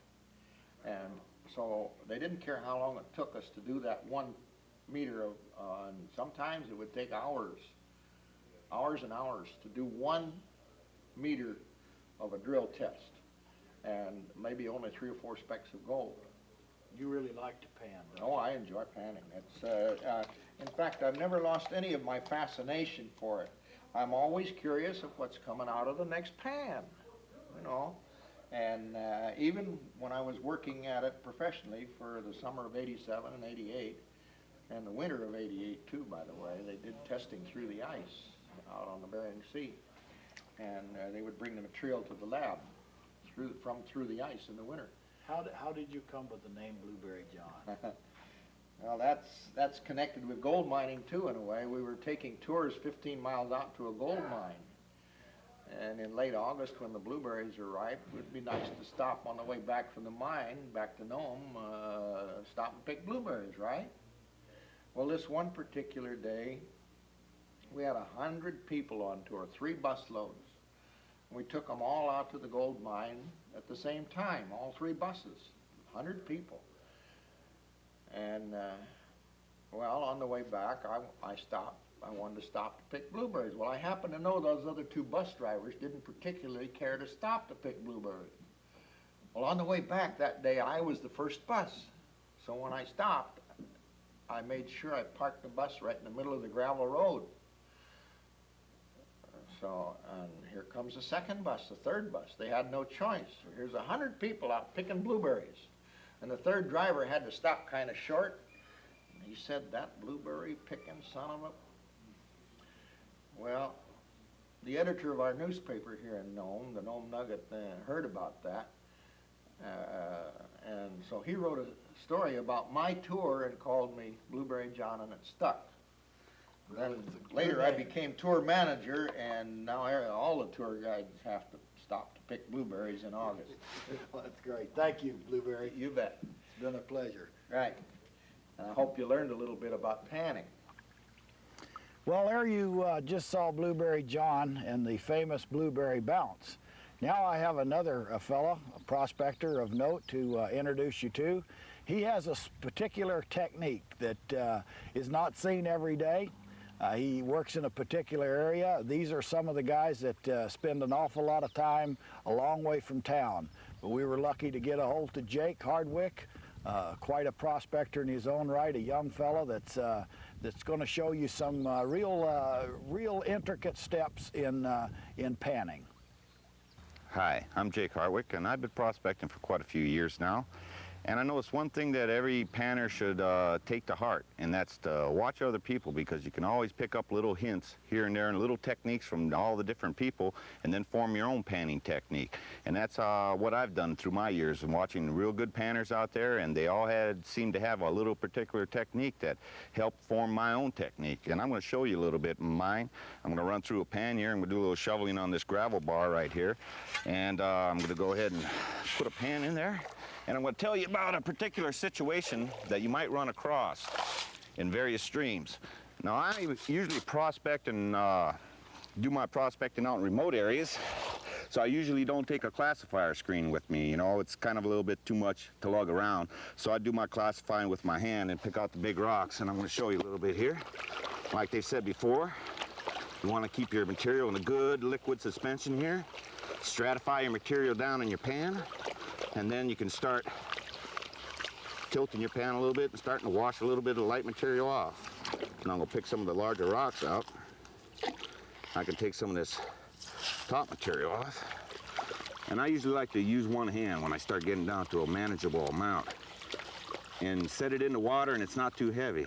C: And so they didn't care how long it took us to do that 1 meter of, and sometimes it would take hours and hours to do 1 meter of a drill test, and maybe only 3 or 4 specks of gold.
A: You really like to pan, don't
C: Oh, I enjoy panning. It's, in fact, I've never lost any of my fascination for it. I'm always curious of what's coming out of the next pan, you know. And even when I was working at it professionally for the summer of '87 and '88, and the winter of '88 too, by the way, they did testing through the ice out on the Bering Sea. And they would bring the material to the lab through the ice in the winter.
A: How did you come with the name Blueberry John?
C: Well, that's connected with gold mining too, in a way. We were taking tours 15 miles out to a gold mine. And in late August, when the blueberries are ripe, it would be nice to stop on the way back from the mine, back to Nome, stop and pick blueberries, right? Well, this one particular day, we had 100 people on tour, 3 bus loads. We took them all out to the gold mine at the same time, all 3 buses, 100 people. And, well, on the way back, I stopped. I wanted to stop to pick blueberries. Well, I happened to know those other 2 bus drivers didn't particularly care to stop to pick blueberries. Well, on the way back that day, I was the first bus. So when I stopped, I made sure I parked the bus right in the middle of the gravel road. So, and here comes the second bus, the third bus. They had no choice. Here's 100 people out picking blueberries. And the third driver had to stop kind of short. He said, "That blueberry picking son of a..." Well, the editor of our newspaper here in Nome, the Nome Nugget, heard about that. And so he wrote a story about my tour and called me Blueberry John, and it stuck. Then later I became tour manager, and now all the tour guides have to stop to pick blueberries in August.
A: Well, that's great. Thank you, Blueberry.
C: You bet.
A: It's been a pleasure.
C: Right. And I hope you learned a little bit about panning.
A: Well, there you just saw Blueberry John and the famous Blueberry Bounce. Now I have another fellow, a prospector of note, to introduce you to. He has a particular technique that is not seen every day. He works in a particular area. These are some of the guys that spend an awful lot of time a long way from town. But we were lucky to get a hold of Jake Hardwick, quite a prospector in his own right, a young fellow that's going to show you some real intricate steps in panning.
D: Hi, I'm Jake Harwick, and I've been prospecting for quite a few years now. And I know it's one thing that every panner should take to heart, and that's to watch other people, because you can always pick up little hints here and there and little techniques from all the different people and then form your own panning technique. And that's what I've done through my years and watching real good panners out there, and they all seemed to have a little particular technique that helped form my own technique. And I'm going to show you a little bit of mine. I'm going to run through a pan here and we'll do a little shoveling on this gravel bar right here. And I'm going to go ahead and put a pan in there. And I'm going to tell you about a particular situation that you might run across in various streams. Now, I usually prospect and do my prospecting out in remote areas, so I usually don't take a classifier screen with me. You know, it's kind of a little bit too much to lug around. So I do my classifying with my hand and pick out the big rocks, and I'm going to show you a little bit here. Like they said before, you want to keep your material in a good liquid suspension here. Stratify your material down in your pan, and then you can start tilting your pan a little bit and starting to wash a little bit of the light material off. Now I'm going to pick some of the larger rocks out. I can take some of this top material off. And I usually like to use one hand when I start getting down to a manageable amount. And set it in the water and it's not too heavy.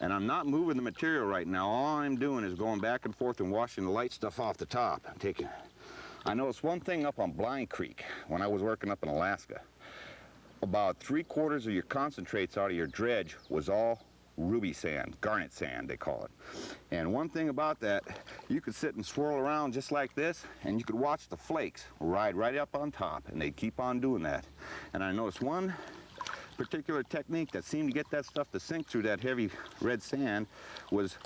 D: And I'm not moving the material right now. All I'm doing is going back and forth and washing the light stuff off the top. I noticed one thing up on Blind Creek when I was working up in Alaska. About 3/4 of your concentrates out of your dredge was all ruby sand, garnet sand they call it. And one thing about that, you could sit and swirl around just like this and you could watch the flakes ride right up on top, and they'd keep on doing that. And I noticed one particular technique that seemed to get that stuff to sink through that heavy red sand was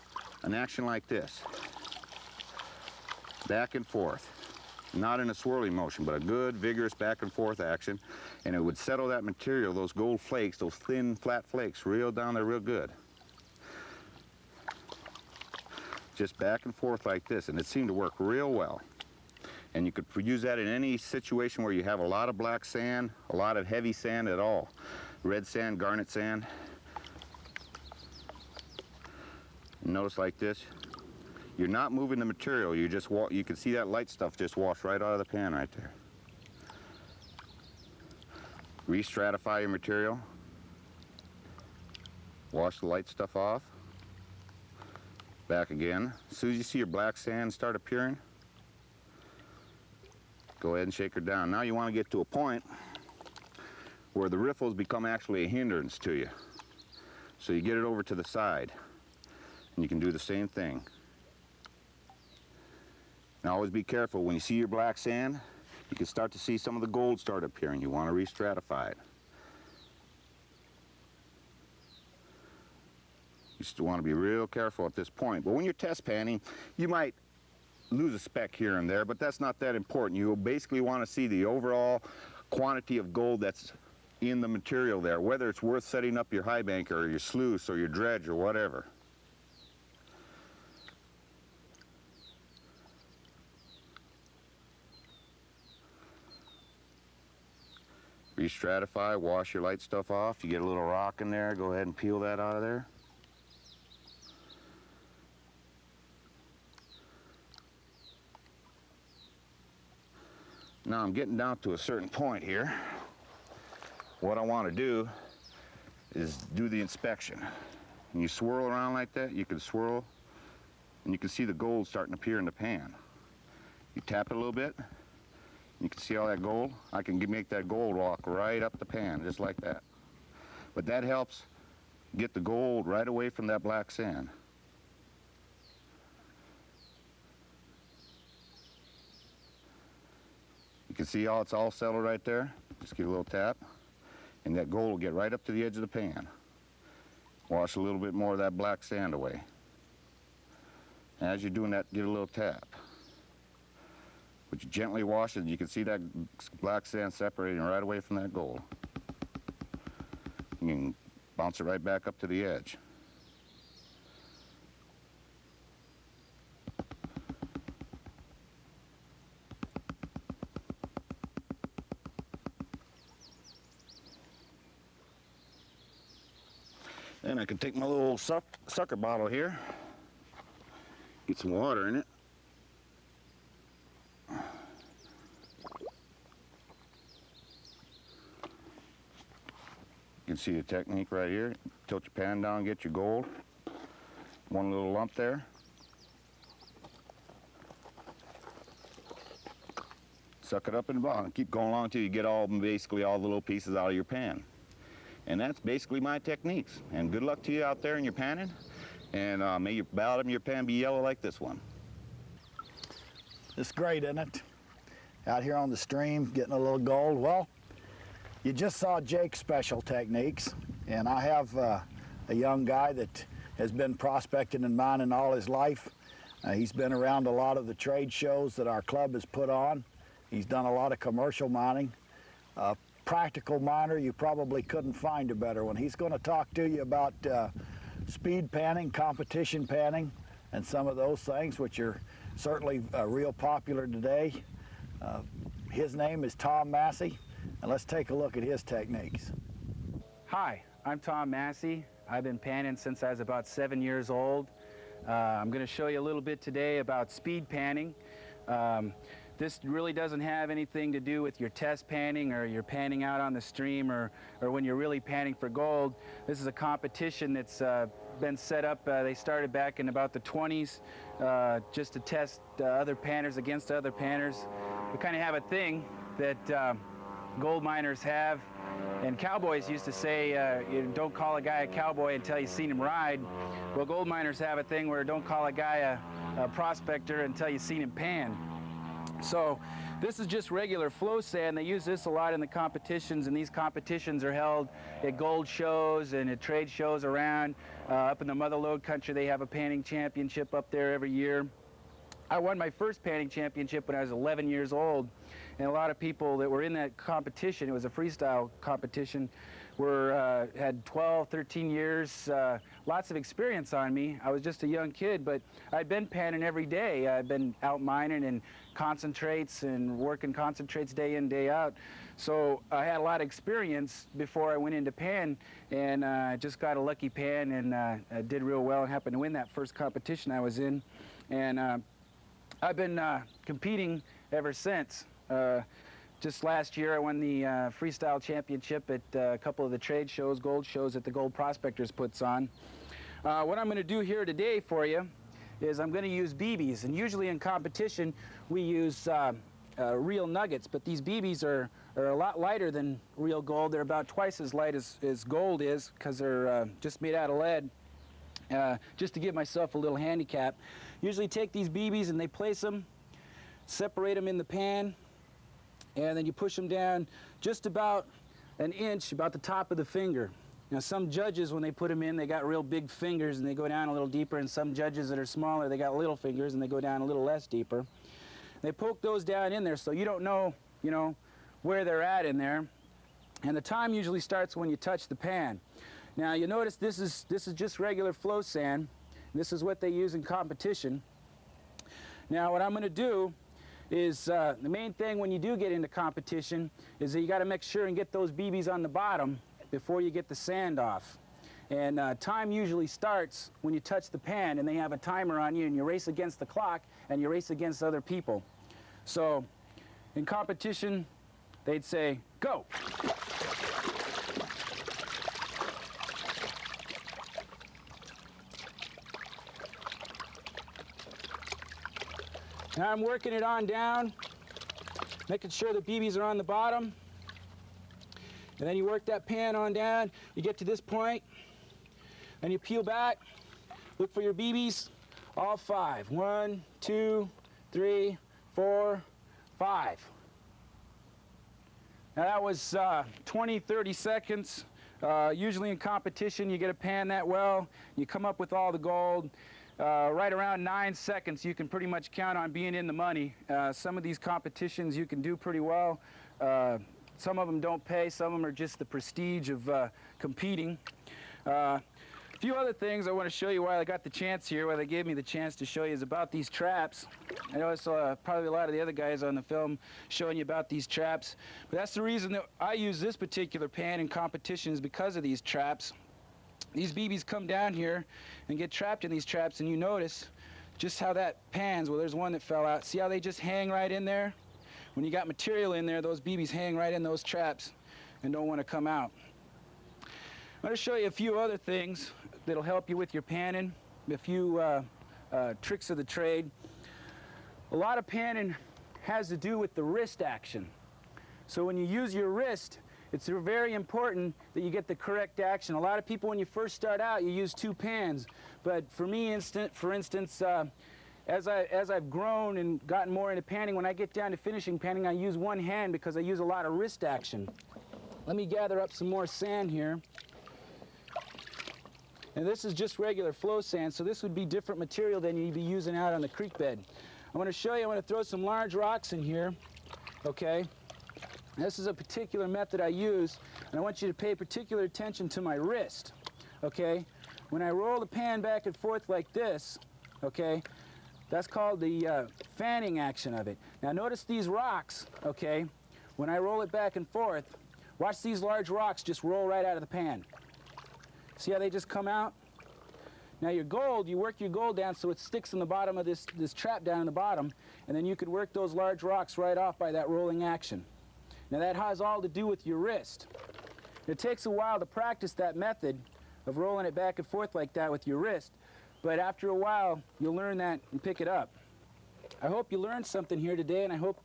D: an action like this. Back and forth. Not in a swirling motion, but a good, vigorous back and forth action. And it would settle that material, those gold flakes, those thin, flat flakes, real down there real good. Just back and forth like this, and it seemed to work real well. And you could use that in any situation where you have a lot of black sand, a lot of heavy sand at all. Red sand, garnet sand. Notice like this, you're not moving the material, you just you can see that light stuff just wash right out of the pan right there. Re-stratify your material. Wash the light stuff off. Back again. As soon as you see your black sand start appearing, go ahead and shake her down. Now you want to get to a point where the riffles become actually a hindrance to you. So you get it over to the side, and you can do the same thing. Now always be careful, when you see your black sand, you can start to see some of the gold start appearing. You want to re-stratify it. You still want to be real careful at this point. But when you're test panning, you might lose a speck here and there, but that's not that important. You basically want to see the overall quantity of gold that's in the material there, whether it's worth setting up your high bank or your sluice or your dredge or whatever. Re-stratify, wash your light stuff off. You get a little rock in there, go ahead and peel that out of there. Now I'm getting down to a certain point here. What I want to do is do the inspection. When you swirl around like that, you can swirl and you can see the gold starting to appear in the pan. You tap it a little bit, you can see all that gold. I can make that gold walk right up the pan, just like that. But that helps get the gold right away from that black sand. You can see how it's all settled right there. Just give it a little tap, and that gold will get right up to the edge of the pan. Wash a little bit more of that black sand away. As you're doing that, give it a little tap. But you gently wash it, and you can see that black sand separating right away from that gold. You can bounce it right back up to the edge. Then I can take my little sucker bottle here, get some water in it. can see the technique right here. Tilt your pan down, get your gold. One little lump there. Suck it up in the bottom. Keep going along until you get basically all the little pieces out of your pan. And that's basically my techniques. And good luck to you out there in your panning. And may your bottom of your pan be yellow like this one.
A: It's great, isn't it? Out here on the stream, getting a little gold. Well, you just saw Jake's special techniques, and I have a young guy that has been prospecting and mining all his life. He's been around a lot of the trade shows that our club has put on. He's done a lot of commercial mining. Practical miner, you probably couldn't find a better one. He's going to talk to you about speed panning, competition panning, and some of those things, which are certainly real popular today. His name is Tom Massey, and let's take a look at his techniques.
E: Hi, I'm Tom Massey. I've been panning since I was about 7 years old. I'm going to show you a little bit today about speed panning. This really doesn't have anything to do with your test panning or your panning out on the stream or when you're really panning for gold. This is a competition that's been set up. They started back in about the 20s just to test other panners against other panners. We kind of have a thing that gold miners have, and cowboys used to say, you don't call a guy a cowboy until you've seen him ride. Well, gold miners have a thing where don't call a guy a prospector until you've seen him pan. So this is just regular flow sand. They use this a lot in the competitions, and these competitions are held at gold shows and at trade shows around. Up in the Motherlode country, they have a panning championship up there every year. I won my first panning championship when I was 11 years old, and a lot of people that were in that competition, it was a freestyle competition, had 12, 13 years, lots of experience on me. I was just a young kid, but I'd been panning every day. I'd been out mining and concentrates and working concentrates day in, day out. So I had a lot of experience before I went into pan, and I just got a lucky pan and I did real well and happened to win that first competition I was in. And I've been competing ever since. Just last year I won the freestyle championship at a couple of the trade shows, gold shows that the Gold Prospectors puts on. What I'm going to do here today for you is I'm going to use BBs, and usually in competition we use real nuggets, but these BBs are a lot lighter than real gold. They're about twice as light as gold is because they're just made out of lead. Just to give myself a little handicap. Usually take these BBs and they place them, separate them in the pan, and then you push them down just about an inch, about the top of the finger. Now some judges, when they put them in, they got real big fingers and they go down a little deeper, and some judges that are smaller, they got little fingers and they go down a little less deeper. They poke those down in there so you don't know, where they're at in there. And the time usually starts when you touch the pan. Now you notice this is just regular flow sand. This is what they use in competition. Now what I'm going to do is the main thing when you do get into competition is that you got to make sure and get those BBs on the bottom before you get the sand off. And time usually starts when you touch the pan, and they have a timer on you, and you race against the clock and you race against other people. So in competition they'd say go. Now I'm working it on down, making sure the BBs are on the bottom. And then you work that pan on down. You get to this point, and you peel back, look for your BBs, all 5. 1, 2, 3, 4, 5. Now that was 20, 30 seconds. Usually in competition, you get a pan that well, you come up with all the gold. Right around 9 seconds, you can pretty much count on being in the money. Some of these competitions you can do pretty well. Some of them don't pay. Some of them are just the prestige of competing. A few other things I want to show you while I got the chance here, while they gave me the chance to show you, is about these traps. I know I saw probably a lot of the other guys on the film showing you about these traps. But that's the reason that I use this particular pan in competitions, because of these traps. These BBs come down here and get trapped in these traps, and you notice just how that pans. Well, there's one that fell out. See how they just hang right in there? When you got material in there, those BBs hang right in those traps and don't want to come out. going to show you a few other things that'll help you with your panning, a few tricks of the trade. A lot of panning has to do with the wrist action. So when you use your wrist, it's very important that you get the correct action. A lot of people, when you first start out, you use two pans. But for me, for instance, as I've grown and gotten more into panning, when I get down to finishing panning, I use one hand because I use a lot of wrist action. Let me gather up some more sand here. And this is just regular flow sand, so this would be different material than you'd be using out on the creek bed. I'm going to show you, I'm going to throw some large rocks in here, okay? This is a particular method I use, and I want you to pay particular attention to my wrist, okay? When I roll the pan back and forth like this, okay, that's called the fanning action of it. Now notice these rocks, okay, when I roll it back and forth, watch these large rocks just roll right out of the pan. See how they just come out? Now your gold, you work your gold down so it sticks in the bottom of this trap down in the bottom, and then you could work those large rocks right off by that rolling action. Now that has all to do with your wrist. It takes a while to practice that method of rolling it back and forth like that with your wrist, but after a while you'll learn that and pick it up. I hope you learned something here today, and I hope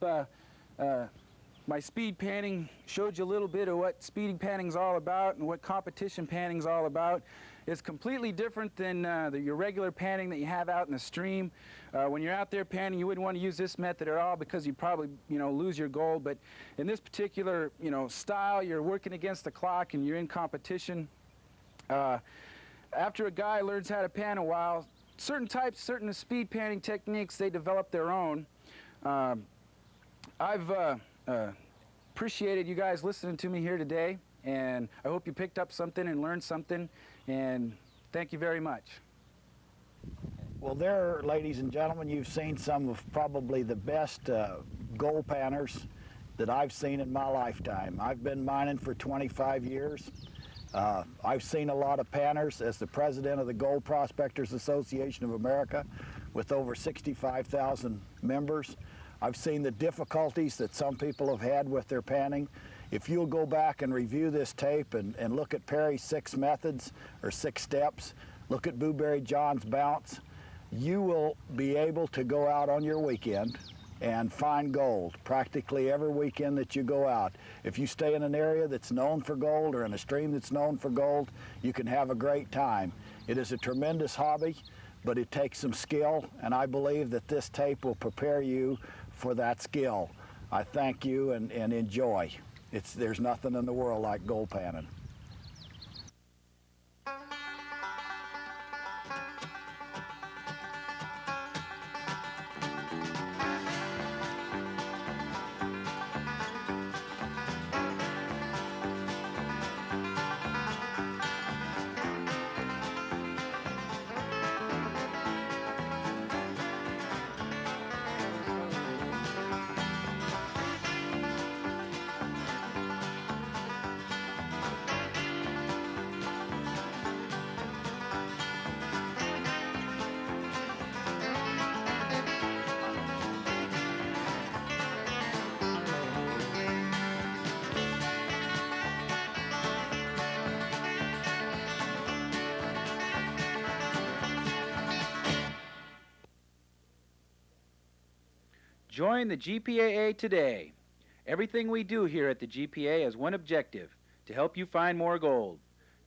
E: my speed panning showed you a little bit of what speed panning's all about and what competition panning's all about. It's completely different than your regular panning that you have out in the stream. When you're out there panning, you wouldn't want to use this method at all because you'd probably, lose your gold. But in this particular, style, you're working against the clock and you're in competition. After a guy learns how to pan a while, certain speed panning techniques, they develop their own. I've appreciated you guys listening to me here today, and I hope you picked up something and learned something, and thank you very much.
A: Well, there, ladies and gentlemen, you've seen some of probably the best gold panners that I've seen in my lifetime. I've been mining for 25 years. I've seen a lot of panners as the president of the Gold Prospectors Association of America with over 65,000 members. I've seen the difficulties that some people have had with their panning. If you'll go back and review this tape and look at Perry's 6 methods or 6 steps, look at Blueberry John's bounce, you will be able to go out on your weekend and find gold practically every weekend that you go out. If you stay in an area that's known for gold or in a stream that's known for gold, you can have a great time. It is a tremendous hobby, but it takes some skill, and I believe that this tape will prepare you for that skill. I thank you and enjoy. There's nothing in the world like gold panning.
E: Join the GPAA today. Everything we do here at the GPA has one objective, to help you find more gold.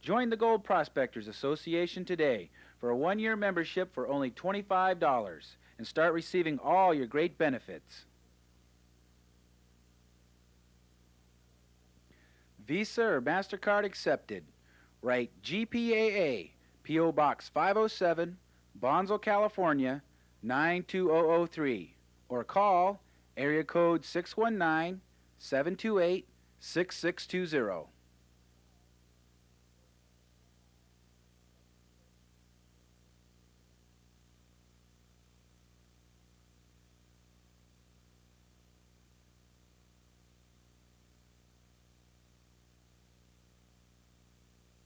E: Join the Gold Prospectors Association today for a 1-year membership for only $25 and start receiving all your great benefits. Visa or MasterCard accepted. Write GPAA, P.O. Box 507, Bonsall, California, 92003. Or call area code 619-728-6620.